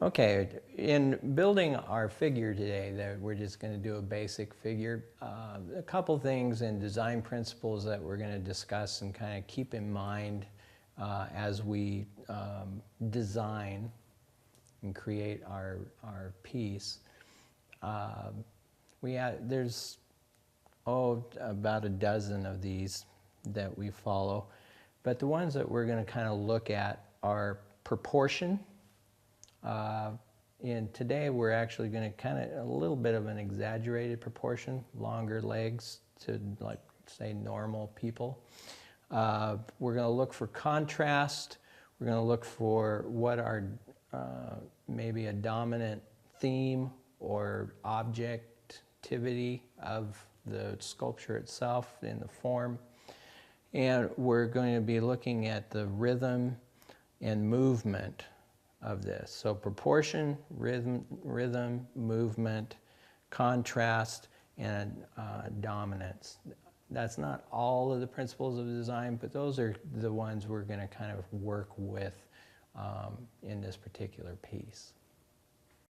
Okay, in building our figure today, that we're just going to do a basic figure. A couple things and design principles that we're going to discuss and kind of keep in mind as we design and create our piece. There's about a dozen of these that we follow, but the ones that we're going to kind of look at are proportion. And today we're actually going to kind of a little bit of an exaggerated proportion, longer legs to, like, say, normal people. We're going to look for contrast. We're going to look for what are maybe a dominant theme or objectivity of the sculpture itself in the form. And we're going to be looking at the rhythm and movement of this. So proportion, rhythm, movement, contrast, and dominance. That's not all of the principles of design, but those are the ones we're going to kind of work with in this particular piece.